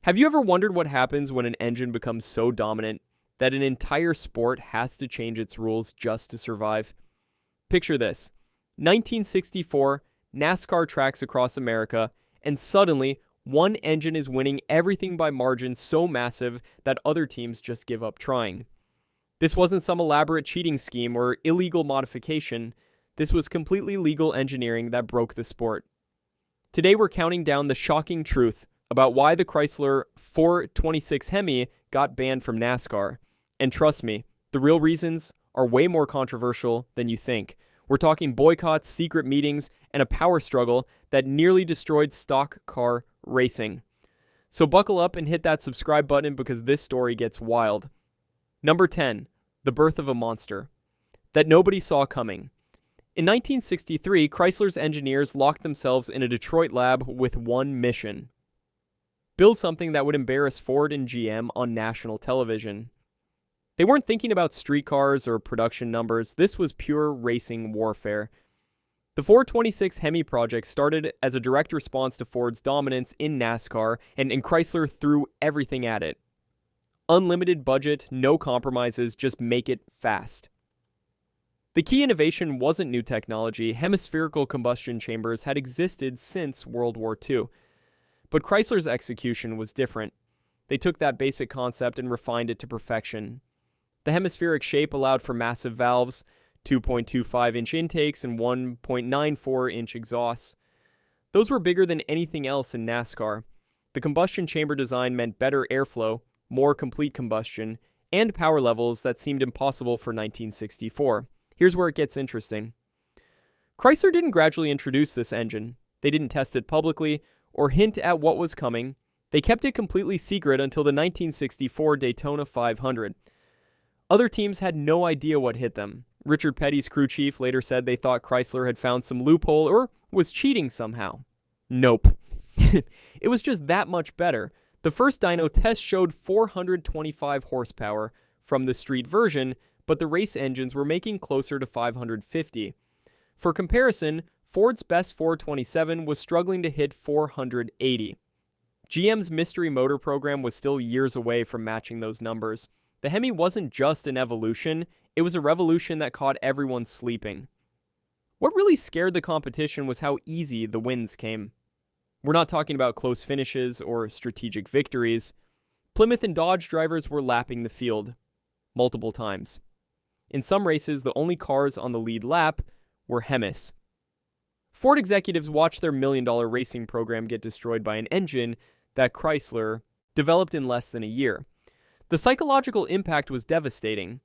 Have you ever wondered what happens when an engine becomes so dominant that an entire sport has to change its rules just to survive? Picture this. 1964, NASCAR tracks across America, and suddenly, one engine is winning everything by margins so massive that other teams just give up trying. This wasn't some elaborate cheating scheme or illegal modification. This was completely legal engineering that broke the sport. Today we're counting down the shocking truth about why the Chrysler 426 Hemi got banned from NASCAR. And trust me, the real reasons are way more controversial than you think. We're talking boycotts, secret meetings, and a power struggle that nearly destroyed stock car racing. So buckle up and hit that subscribe button because this story gets wild. Number 10, the birth of a monster that nobody saw coming. In 1963, Chrysler's engineers locked themselves in a Detroit lab with one mission: build something that would embarrass Ford and GM on national television. They weren't thinking about streetcars or production numbers. This was pure racing warfare. The 426 Hemi project started as a direct response to Ford's dominance in NASCAR, and Chrysler threw everything at it. Unlimited budget, no compromises, just make it fast. The key innovation wasn't new technology. Hemispherical combustion chambers had existed since World War II. But Chrysler's execution was different. They took that basic concept and refined it to perfection. The hemispheric shape allowed for massive valves, 2.25-inch intakes, and 1.94-inch exhausts. Those were bigger than anything else in NASCAR. The combustion chamber design meant better airflow, more complete combustion, and power levels that seemed impossible for 1964. Here's where it gets interesting. Chrysler didn't gradually introduce this engine. They didn't test it publicly or hint at what was coming. They kept it completely secret until the 1964 Daytona 500. Other teams had no idea what hit them. Richard Petty's crew chief later said they thought Chrysler had found some loophole or was cheating somehow. Nope. It was just that much better. The first dyno test showed 425 horsepower from the street version, but the race engines were making closer to 550. For comparison, Ford's best 427 was struggling to hit 480. GM's mystery motor program was still years away from matching those numbers. The Hemi wasn't just an evolution, it was a revolution that caught everyone sleeping. What really scared the competition was how easy the wins came. We're not talking about close finishes or strategic victories. Plymouth and Dodge drivers were lapping the field multiple times. In some races, the only cars on the lead lap were Hemis. Ford executives watched their million-dollar racing program get destroyed by an engine that Chrysler developed in less than a year. The psychological impact was devastating.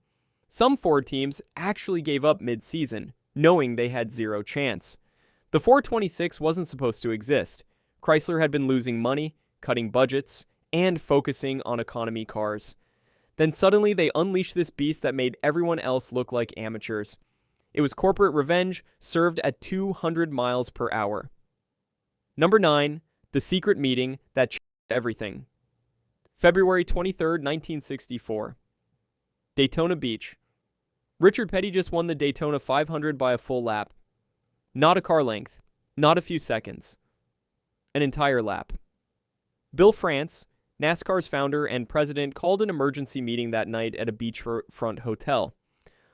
Some Ford teams actually gave up mid-season, knowing they had zero chance. The 426 wasn't supposed to exist. Chrysler had been losing money, cutting budgets, and focusing on economy cars. Then suddenly they unleashed this beast that made everyone else look like amateurs. It was corporate revenge served at 200 miles per hour. Number 9, the secret meeting that changed everything. February 23, 1964. Daytona Beach. Richard Petty just won the Daytona 500 by a full lap. Not a car length, not a few seconds. An entire lap. Bill France, NASCAR's founder and president, called an emergency meeting that night at a beachfront hotel.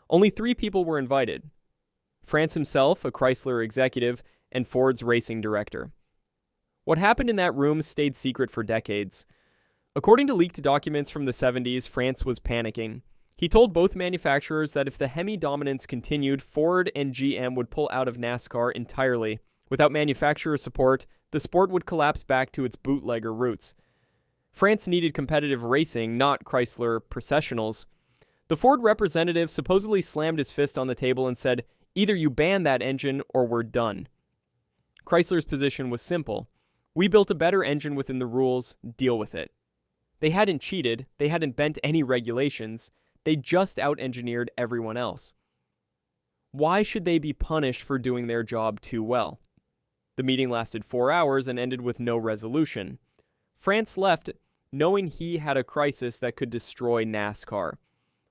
Only 3 people were invited: France himself, a Chrysler executive, and Ford's racing director. What happened in that room stayed secret for decades. According to leaked documents from the 70s, France was panicking. He told both manufacturers that if the Hemi dominance continued, Ford and GM would pull out of NASCAR entirely. Without manufacturer support, the sport would collapse back to its bootlegger roots. France needed competitive racing, not Chrysler processionals. The Ford representative supposedly slammed his fist on the table and said, "Either you ban that engine or we're done." Chrysler's position was simple. We built a better engine within the rules, deal with it. They hadn't cheated, they hadn't bent any regulations, they just out-engineered everyone else. Why should they be punished for doing their job too well? The meeting lasted 4 hours and ended with no resolution. France left knowing he had a crisis that could destroy NASCAR.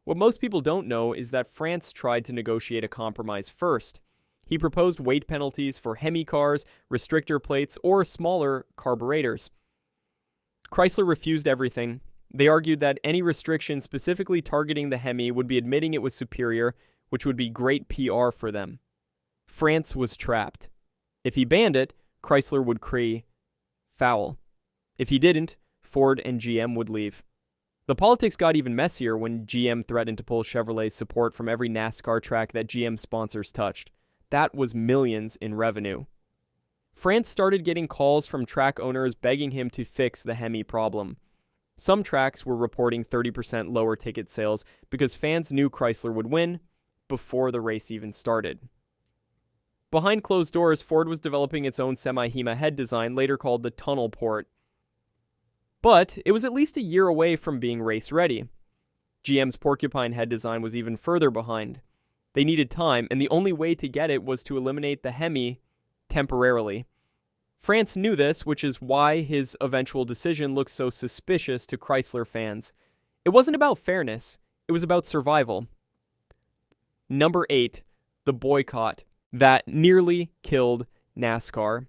What most people don't know is that France tried to negotiate a compromise first. He proposed weight penalties for Hemi cars, restrictor plates, or smaller carburetors. Chrysler refused everything. They argued that any restriction specifically targeting the Hemi would be admitting it was superior, which would be great PR for them. France was trapped. If he banned it, Chrysler would cry foul. If he didn't, Ford and GM would leave. The politics got even messier when GM threatened to pull Chevrolet's support from every NASCAR track that GM sponsors touched. That was millions in revenue. France started getting calls from track owners begging him to fix the Hemi problem. Some tracks were reporting 30% lower ticket sales because fans knew Chrysler would win before the race even started. Behind closed doors, Ford was developing its own semi-HEMA head design, later called the tunnel port. But it was at least a year away from being race-ready. GM's porcupine head design was even further behind. They needed time, and the only way to get it was to eliminate the Hemi temporarily. France knew this, which is why his eventual decision looked so suspicious to Chrysler fans. It wasn't about fairness, it was about survival. Number 8, the boycott that nearly killed NASCAR.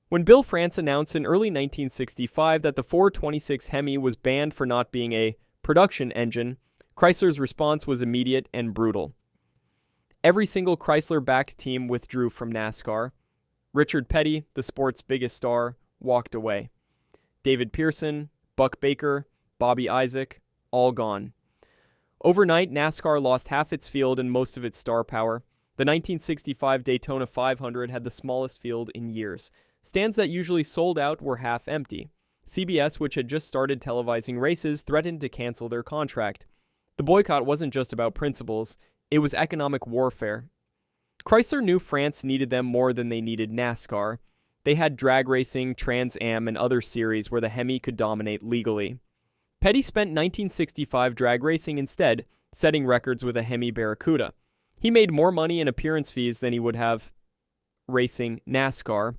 When Bill France announced in early 1965 that the 426 Hemi was banned for not being a production engine, Chrysler's response was immediate and brutal. Every single Chrysler-backed team withdrew from NASCAR. Richard Petty, the sport's biggest star, walked away. David Pearson, Buck Baker, Bobby Isaac, all gone. Overnight, NASCAR lost half its field and most of its star power. The 1965 Daytona 500 had the smallest field in years. Stands that usually sold out were half empty. CBS, which had just started televising races, threatened to cancel their contract. The boycott wasn't just about principles, it was economic warfare. Chrysler knew France needed them more than they needed NASCAR. They had drag racing, Trans Am, and other series where the Hemi could dominate legally. Petty spent 1965 drag racing instead, setting records with a Hemi Barracuda. He made more money in appearance fees than he would have racing NASCAR.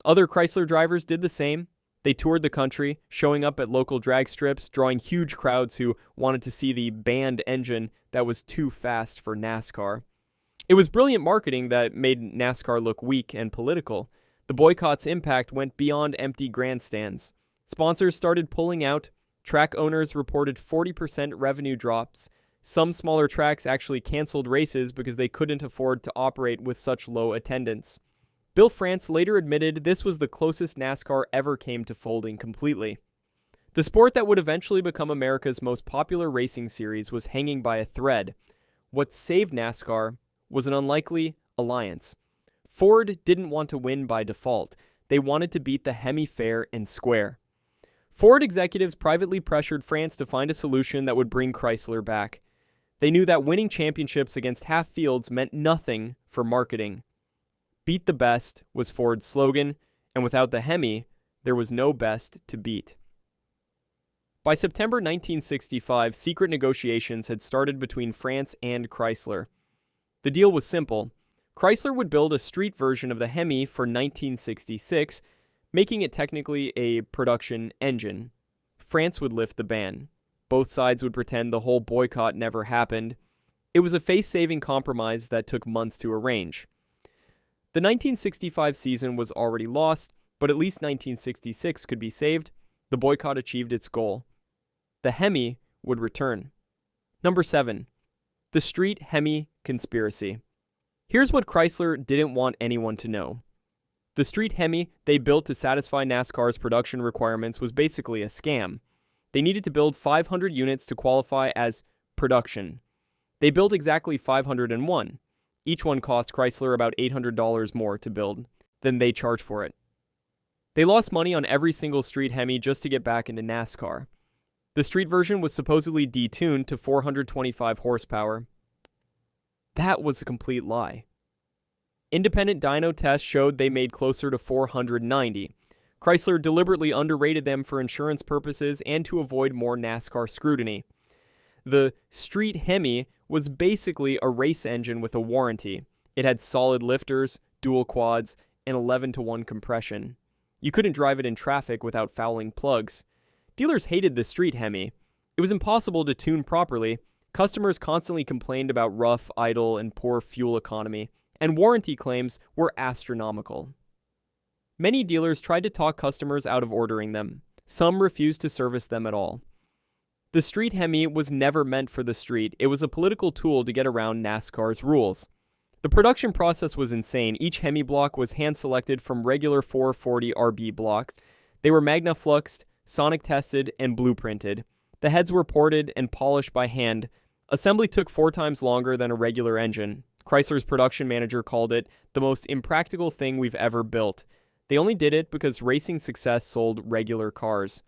Other Chrysler drivers did the same. They toured the country, showing up at local drag strips, drawing huge crowds who wanted to see the banned engine that was too fast for NASCAR. It was brilliant marketing that made NASCAR look weak and political. The boycott's impact went beyond empty grandstands. Sponsors started pulling out. Track owners reported 40% revenue drops. Some smaller tracks actually canceled races because they couldn't afford to operate with such low attendance. Bill France later admitted this was the closest NASCAR ever came to folding completely. The sport that would eventually become America's most popular racing series was hanging by a thread. What saved NASCAR was an unlikely alliance. Ford didn't want to win by default. They wanted to beat the Hemi fair and square. Ford executives privately pressured France to find a solution that would bring Chrysler back. They knew that winning championships against half fields meant nothing for marketing. Beat the best was Ford's slogan, and without the Hemi, there was no best to beat. By September 1965, secret negotiations had started between France and Chrysler. The deal was simple. Chrysler would build a street version of the Hemi for 1966, making it technically a production engine. France would lift the ban. Both sides would pretend the whole boycott never happened. It was a face-saving compromise that took months to arrange. The 1965 season was already lost, but at least 1966 could be saved. The boycott achieved its goal. The Hemi would return. Number 7. The Street Hemi Conspiracy. Here's what Chrysler didn't want anyone to know. The Street Hemi they built to satisfy NASCAR's production requirements was basically a scam. They needed to build 500 units to qualify as production. They built exactly 501. Each one cost Chrysler about $800 more to build than they charged for it. They lost money on every single street Hemi just to get back into NASCAR. The street version was supposedly detuned to 425 horsepower. That was a complete lie. Independent dyno tests showed they made closer to 490. Chrysler deliberately underrated them for insurance purposes and to avoid more NASCAR scrutiny. The Street Hemi was basically a race engine with a warranty. It had solid lifters, dual quads, and 11-to-1 compression. You couldn't drive it in traffic without fouling plugs. Dealers hated the Street Hemi. It was impossible to tune properly. Customers constantly complained about rough, idle, and poor fuel economy, and warranty claims were astronomical. Many dealers tried to talk customers out of ordering them. Some refused to service them at all. The street Hemi was never meant for the street. It was a political tool to get around NASCAR's rules. The production process was insane. Each Hemi block was hand-selected from regular 440 RB blocks. They were magnafluxed, sonic tested, and blueprinted. The heads were ported and polished by hand. Assembly took 4 times longer than a regular engine. Chrysler's production manager called it the most impractical thing we've ever built. They only did it because racing success sold regular cars.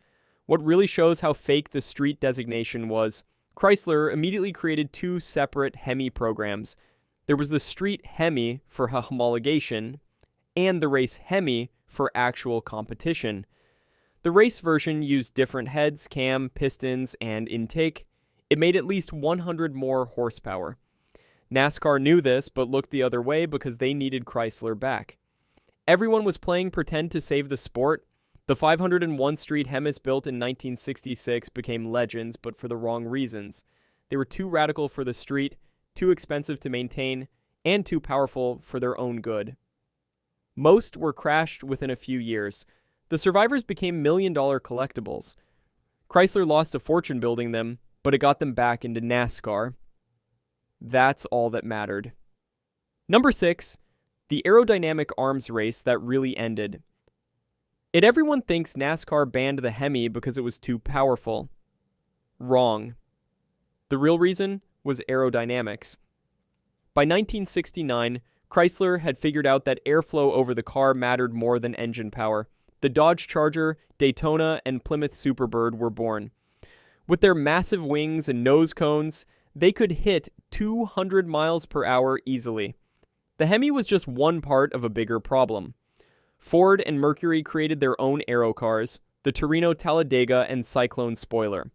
What really shows how fake the street designation was, Chrysler immediately created 2 separate Hemi programs. There was the street Hemi for homologation, and the race Hemi for actual competition. The race version used different heads, cam, pistons, and intake. It made at least 100 more horsepower. NASCAR knew this, but looked the other way because they needed Chrysler back. Everyone was playing pretend to save the sport. The 501 Street Hemis built in 1966 became legends, but for the wrong reasons. They were too radical for the street, too expensive to maintain, and too powerful for their own good. Most were crashed within a few years. The survivors became million-dollar collectibles. Chrysler lost a fortune building them, but it got them back into NASCAR. That's all that mattered. Number 6. The aerodynamic arms race that really ended. Everyone thinks NASCAR banned the Hemi because it was too powerful. Wrong. The real reason was aerodynamics. By 1969, Chrysler had figured out that airflow over the car mattered more than engine power. The Dodge Charger, Daytona, and Plymouth Superbird were born. With their massive wings and nose cones, they could hit 200 miles per hour easily. The Hemi was just one part of a bigger problem. Ford and Mercury created their own aero cars, the Torino Talladega and Cyclone spoiler.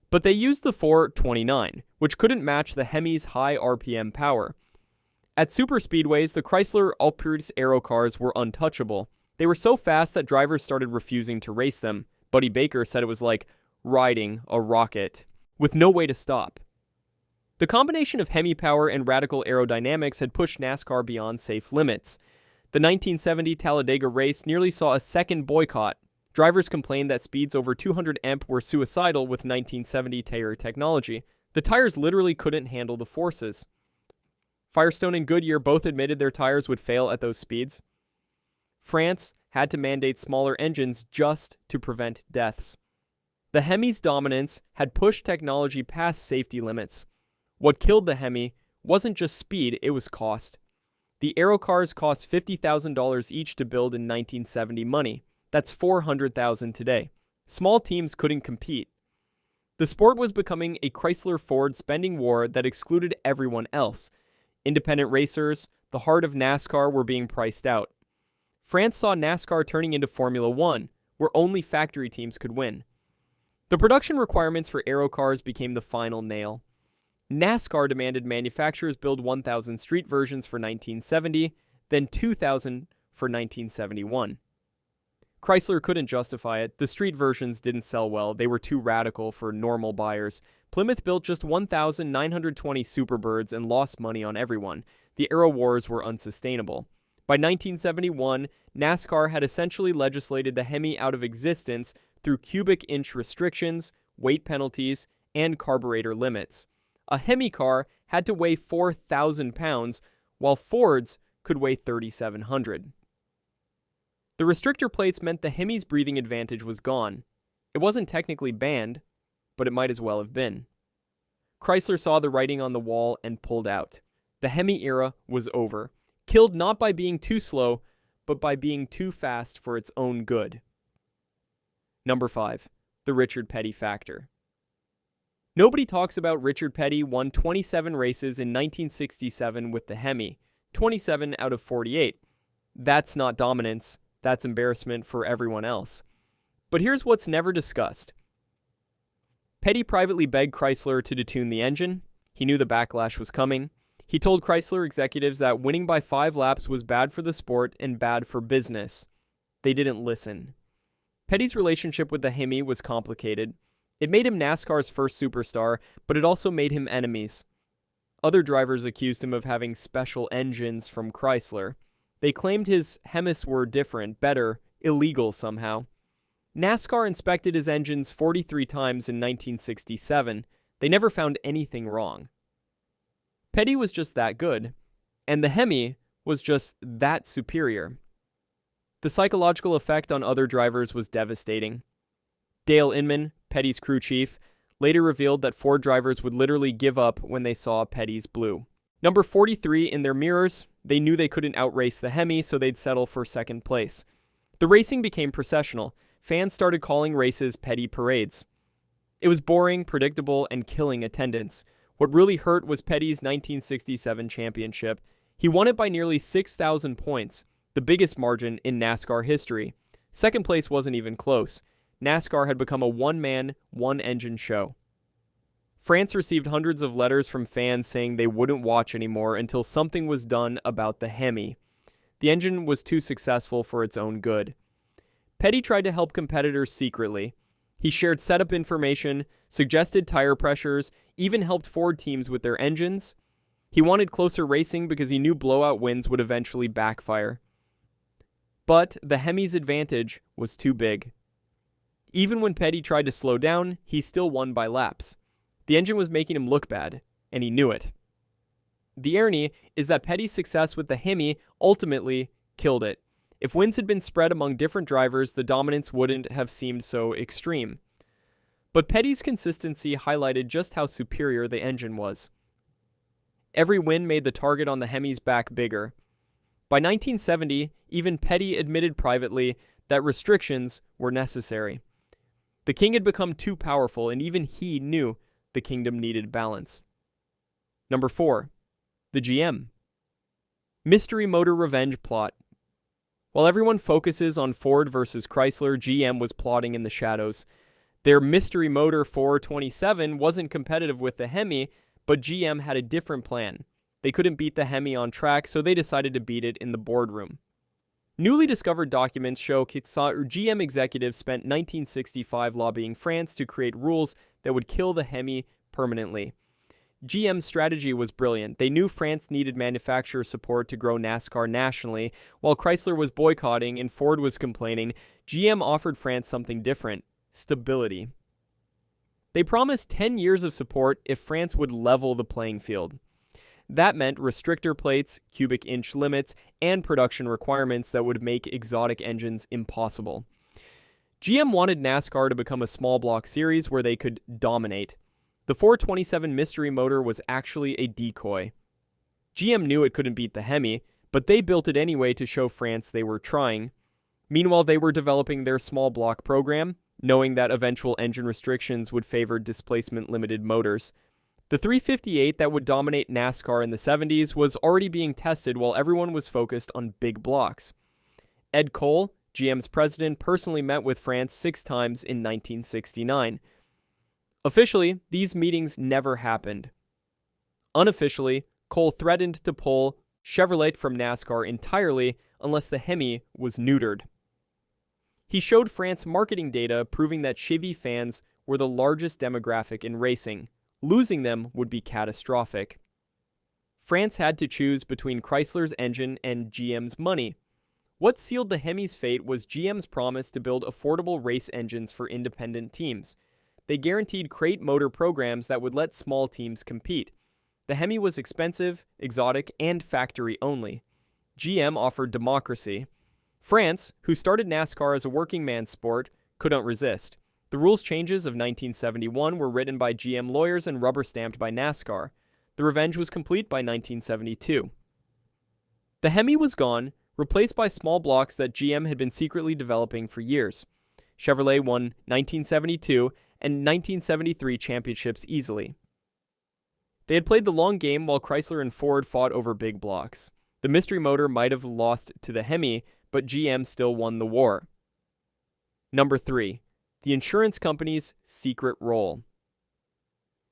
But they used the 429, which couldn't match the Hemi's high RPM power. At superspeedways, the Chrysler Alpine aero cars were untouchable. They were so fast that drivers started refusing to race them. Buddy Baker said it was like riding a rocket, with no way to stop. The combination of Hemi power and radical aerodynamics had pushed NASCAR beyond safe limits. The 1970 Talladega race nearly saw a second boycott. Drivers complained that speeds over 200 amp were suicidal with 1970 tire technology. The tires literally couldn't handle the forces. Firestone and Goodyear both admitted their tires would fail at those speeds. France had to mandate smaller engines just to prevent deaths. The Hemi's dominance had pushed technology past safety limits. What killed the Hemi wasn't just speed, it was cost. The aero cars cost $50,000 each to build in 1970 money. That's $400,000 today. Small teams couldn't compete. The sport was becoming a Chrysler-Ford spending war that excluded everyone else. Independent racers, the heart of NASCAR, were being priced out. France saw NASCAR turning into Formula One, where only factory teams could win. The production requirements for aero cars became the final nail. NASCAR demanded manufacturers build 1,000 street versions for 1970, then 2,000 for 1971. Chrysler couldn't justify it. The street versions didn't sell well. They were too radical for normal buyers. Plymouth built just 1,920 Superbirds and lost money on everyone. The aero wars were unsustainable. By 1971, NASCAR had essentially legislated the Hemi out of existence through cubic inch restrictions, weight penalties, and carburetor limits. A Hemi car had to weigh 4,000 pounds, while Ford's could weigh 3,700. The restrictor plates meant the Hemi's breathing advantage was gone. It wasn't technically banned, but it might as well have been. Chrysler saw the writing on the wall and pulled out. The Hemi era was over, killed not by being too slow, but by being too fast for its own good. Number 5. The Richard Petty factor. Nobody talks about Richard Petty won 27 races in 1967 with the Hemi, 27 out of 48. That's not dominance, that's embarrassment for everyone else. But here's what's never discussed. Petty privately begged Chrysler to detune the engine. He knew the backlash was coming. He told Chrysler executives that winning by 5 laps was bad for the sport and bad for business. They didn't listen. Petty's relationship with the Hemi was complicated. It made him NASCAR's first superstar, but it also made him enemies. Other drivers accused him of having special engines from Chrysler. They claimed his Hemis were different, better, illegal somehow. NASCAR inspected his engines 43 times in 1967. They never found anything wrong. Petty was just that good, and the Hemi was just that superior. The psychological effect on other drivers was devastating. Dale Inman, Petty's crew chief, later revealed that Ford drivers would literally give up when they saw Petty's blue. Number 43 in their mirrors, they knew they couldn't outrace the Hemi, so they'd settle for second place. The racing became processional. Fans started calling races Petty parades. It was boring, predictable, and killing attendance. What really hurt was Petty's 1967 championship. He won it by nearly 6,000 points, the biggest margin in NASCAR history. Second place wasn't even close. NASCAR had become a one-man, one-engine show. France received hundreds of letters from fans saying they wouldn't watch anymore until something was done about the Hemi. The engine was too successful for its own good. Petty tried to help competitors secretly. He shared setup information, suggested tire pressures, even helped Ford teams with their engines. He wanted closer racing because he knew blowout wins would eventually backfire. But the Hemi's advantage was too big. Even when Petty tried to slow down, he still won by laps. The engine was making him look bad, and he knew it. The irony is that Petty's success with the Hemi ultimately killed it. If wins had been spread among different drivers, the dominance wouldn't have seemed so extreme. But Petty's consistency highlighted just how superior the engine was. Every win made the target on the Hemi's back bigger. By 1970, even Petty admitted privately that restrictions were necessary. The king had become too powerful, and even he knew the kingdom needed balance. Number 4. The GM. Mystery motor revenge plot. While everyone focuses on Ford versus Chrysler, GM was plotting in the shadows. Their mystery motor 427 wasn't competitive with the Hemi, but GM had a different plan. They couldn't beat the Hemi on track, so they decided to beat it in the boardroom. Newly discovered documents show GM executives spent 1965 lobbying France to create rules that would kill the Hemi permanently. GM's strategy was brilliant. They knew France needed manufacturer support to grow NASCAR nationally. While Chrysler was boycotting and Ford was complaining, GM offered France something different: stability. They promised 10 years of support if France would level the playing field. That meant restrictor plates, cubic inch limits, and production requirements that would make exotic engines impossible. GM wanted NASCAR to become a small block series where they could dominate. The 427 mystery motor was actually a decoy. GM knew it couldn't beat the Hemi, but they built it anyway to show France they were trying. Meanwhile, they were developing their small block program, knowing that eventual engine restrictions would favor displacement-limited motors. The 358 that would dominate NASCAR in the 70s was already being tested while everyone was focused on big blocks. Ed Cole, GM's president, personally met with France 6 times in 1969. Officially, these meetings never happened. Unofficially, Cole threatened to pull Chevrolet from NASCAR entirely unless the Hemi was neutered. He showed France marketing data proving that Chevy fans were the largest demographic in racing. Losing them would be catastrophic. France had to choose between Chrysler's engine and GM's money. What sealed the Hemi's fate was GM's promise to build affordable race engines for independent teams. They guaranteed crate motor programs that would let small teams compete. The Hemi was expensive, exotic, and factory only. GM offered democracy. France, who started NASCAR as a working man's sport, couldn't resist. The rules changes of 1971 were written by GM lawyers and rubber-stamped by NASCAR. The revenge was complete by 1972. The Hemi was gone, replaced by small blocks that GM had been secretly developing for years. Chevrolet won 1972 and 1973 championships easily. They had played the long game while Chrysler and Ford fought over big blocks. The mystery motor might have lost to the Hemi, but GM still won the war. Number 3. The insurance company's secret role.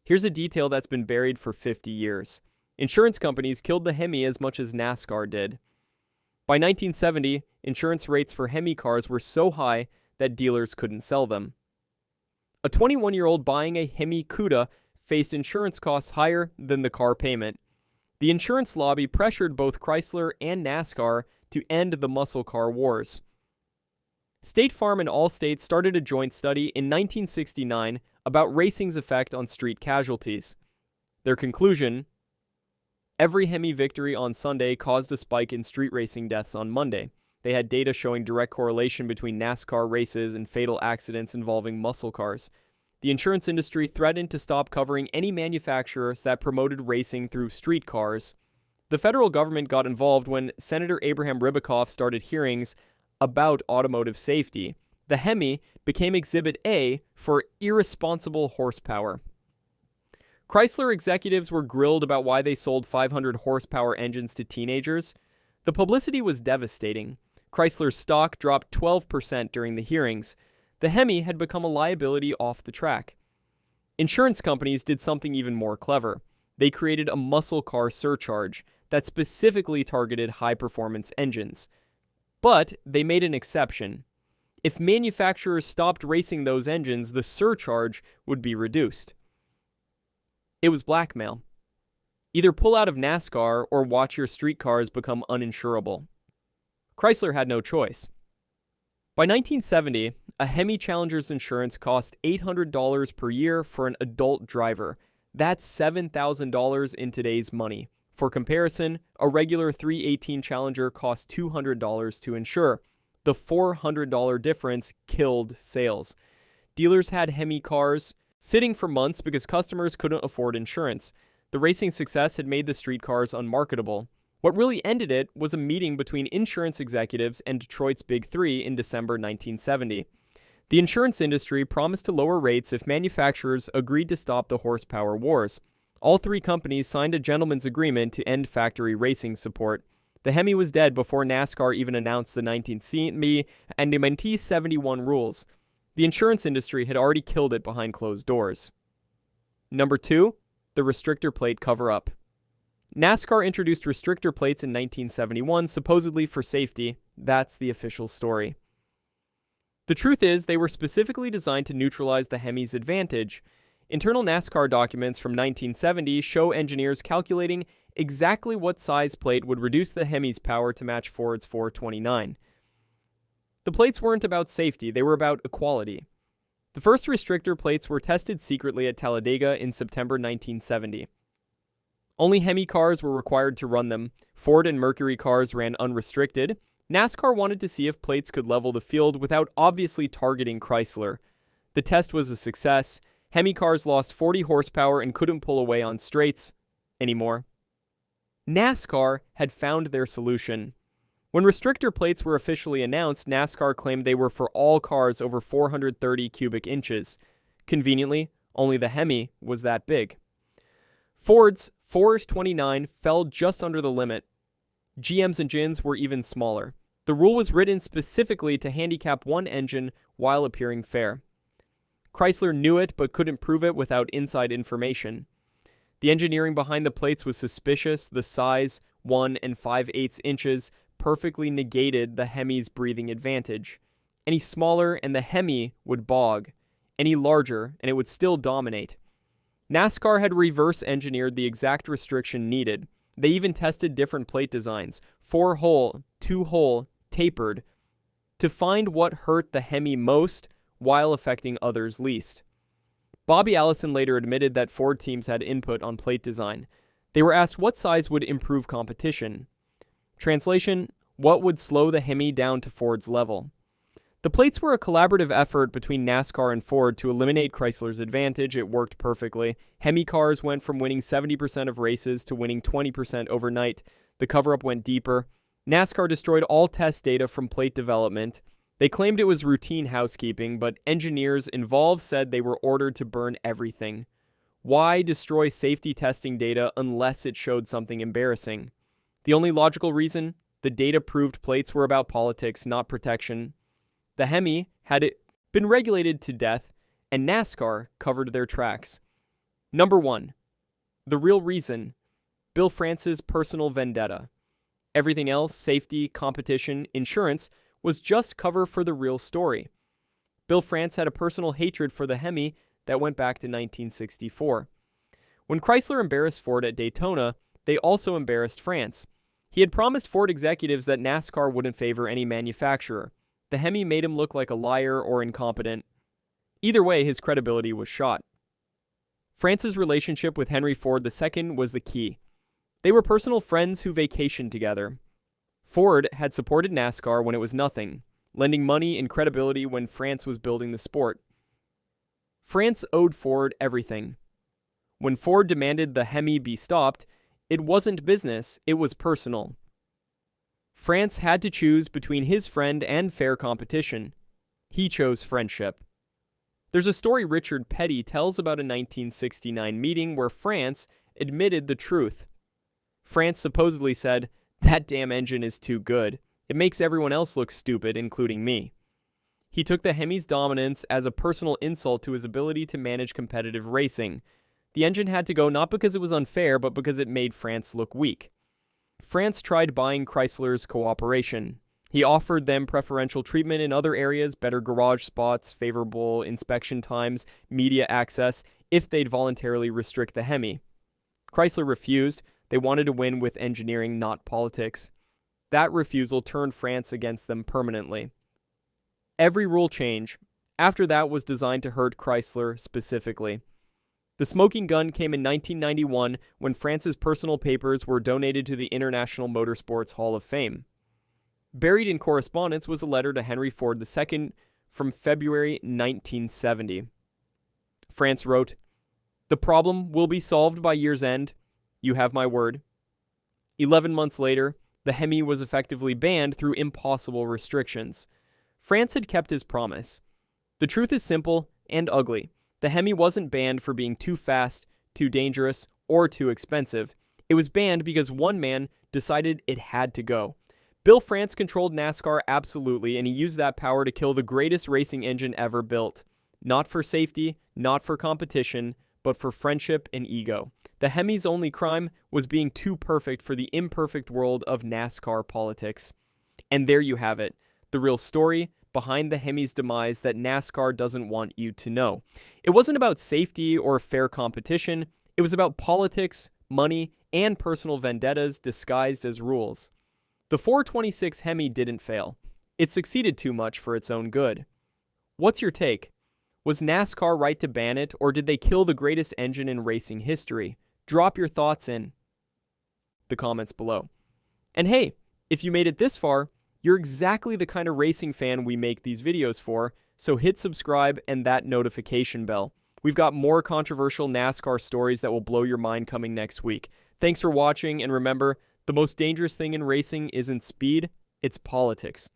Here's a detail that's been buried for 50 years. Insurance companies killed the Hemi as much as NASCAR did. By 1970, insurance rates for Hemi cars were so high that dealers couldn't sell them. A 21-year-old buying a Hemi Cuda faced insurance costs higher than the car payment. The insurance lobby pressured both Chrysler and NASCAR to end the muscle car wars. State Farm and Allstate started a joint study in 1969 about racing's effect on street casualties. Their conclusion: every Hemi victory on Sunday caused a spike in street racing deaths on Monday. They had data showing direct correlation between NASCAR races and fatal accidents involving muscle cars. The insurance industry threatened to stop covering any manufacturers that promoted racing through street cars. The federal government got involved when Senator Abraham Ribicoff started hearings about automotive safety. The Hemi became Exhibit A for irresponsible horsepower. Chrysler executives were grilled about why they sold 500 horsepower engines to teenagers. The publicity was devastating. Chrysler's stock dropped 12% during the hearings. The Hemi had become a liability off the track. Insurance companies did something even more clever. They created a muscle car surcharge that specifically targeted high-performance engines. But they made an exception. If manufacturers stopped racing those engines, the surcharge would be reduced. It was blackmail. Either pull out of NASCAR or watch your street cars become uninsurable. Chrysler had no choice. By 1970, a Hemi Challenger's insurance cost $800 per year for an adult driver. That's $7,000 in today's money. For comparison, a regular 318 Challenger cost $200 to insure. The $400 difference killed sales. Dealers had Hemi cars sitting for months because customers couldn't afford insurance. The racing success had made the street cars unmarketable. What really ended it was a meeting between insurance executives and Detroit's Big Three in December 1970. The insurance industry promised to lower rates if manufacturers agreed to stop the horsepower wars. All three companies signed a gentleman's agreement to end factory racing support. The Hemi was dead before NASCAR even announced the 1970 and the 1971 rules. The insurance industry had already killed it behind closed doors. Number 2, the restrictor plate cover-up. NASCAR introduced restrictor plates in 1971, supposedly for safety. That's the official story. The truth is, they were specifically designed to neutralize the Hemi's advantage. Internal NASCAR documents from 1970 show engineers calculating exactly what size plate would reduce the Hemi's power to match Ford's 429. The plates weren't about safety, they were about equality. The first restrictor plates were tested secretly at Talladega in September 1970. Only Hemi cars were required to run them. Ford and Mercury cars ran unrestricted. NASCAR wanted to see if plates could level the field without obviously targeting Chrysler. The test was a success. Hemi cars lost 40 horsepower and couldn't pull away on straights anymore. NASCAR had found their solution. When restrictor plates were officially announced, NASCAR claimed they were for all cars over 430 cubic inches. Conveniently, only the Hemi was that big. Ford's 429 fell just under the limit. GM's engines were even smaller. The rule was written specifically to handicap one engine while appearing fair. Chrysler knew it but couldn't prove it without inside information. The engineering behind the plates was suspicious. The size, 1 5/8 inches, perfectly negated the Hemi's breathing advantage. Any smaller and the Hemi would bog. Any larger and it would still dominate. NASCAR had reverse engineered the exact restriction needed. They even tested different plate designs, 4-hole, 2-hole, tapered, to find what hurt the Hemi most while affecting others least. Bobby Allison later admitted that Ford teams had input on plate design. They were asked what size would improve competition. Translation: what would slow the Hemi down to Ford's level? The plates were a collaborative effort between NASCAR and Ford to eliminate Chrysler's advantage. It worked perfectly. Hemi cars went from winning 70% of races to winning 20% overnight. The cover-up went deeper. NASCAR destroyed all test data from plate development. They claimed it was routine housekeeping, but engineers involved said they were ordered to burn everything. Why destroy safety testing data unless it showed something embarrassing? The only logical reason? The data proved plates were about politics, not protection. The Hemi had it been regulated to death, and NASCAR covered their tracks. Number 1. The real reason: Bill France's personal vendetta. Everything else, safety, competition, insurance, was just cover for the real story. Bill France had a personal hatred for the Hemi that went back to 1964. When Chrysler embarrassed Ford at Daytona, they also embarrassed France. He had promised Ford executives that NASCAR wouldn't favor any manufacturer. the Hemi made him look like a liar or incompetent. Either way, his credibility was shot. France's relationship with Henry Ford II was the key. They were personal friends who vacationed together. Ford had supported NASCAR when it was nothing, lending money and credibility when France was building the sport. France owed Ford everything. When Ford demanded the Hemi be stopped, it wasn't business, it was personal. France had to choose between his friend and fair competition. He chose friendship. There's a story Richard Petty tells about a 1969 meeting where France admitted the truth. France supposedly said, "That damn engine is too good. It makes everyone else look stupid, including me." He took the Hemi's dominance as a personal insult to his ability to manage competitive racing. The engine had to go not because it was unfair, but because it made France look weak. France tried buying Chrysler's cooperation. He offered them preferential treatment in other areas, better garage spots, favorable inspection times, media access, if they'd voluntarily restrict the Hemi. Chrysler refused. They wanted to win with engineering, not politics. That refusal turned France against them permanently. Every rule change after that was designed to hurt Chrysler specifically. The smoking gun came in 1991 when France's personal papers were donated to the International Motorsports Hall of Fame. Buried in correspondence was a letter to Henry Ford II from February 1970. France wrote, "The problem will be solved by year's end. You have my word." 11 months later, the Hemi was effectively banned through impossible restrictions. France had kept his promise. The truth is simple and ugly. The Hemi wasn't banned for being too fast, too dangerous, or too expensive. It was banned because one man decided it had to go. Bill France controlled NASCAR absolutely, and he used that power to kill the greatest racing engine ever built. Not for safety, not for competition, but for friendship and ego. The Hemi's only crime was being too perfect for the imperfect world of NASCAR politics. And there you have it, the real story behind the Hemi's demise that NASCAR doesn't want you to know. It wasn't about safety or fair competition. It was about politics, money, and personal vendettas disguised as rules. The 426 Hemi didn't fail. It succeeded too much for its own good. What's your take? Was NASCAR right to ban it, or did they kill the greatest engine in racing history? Drop your thoughts in the comments below. And hey, if you made it this far, you're exactly the kind of racing fan we make these videos for, so hit subscribe and that notification bell. We've got more controversial NASCAR stories that will blow your mind coming next week. Thanks for watching, and remember, the most dangerous thing in racing isn't speed, it's politics.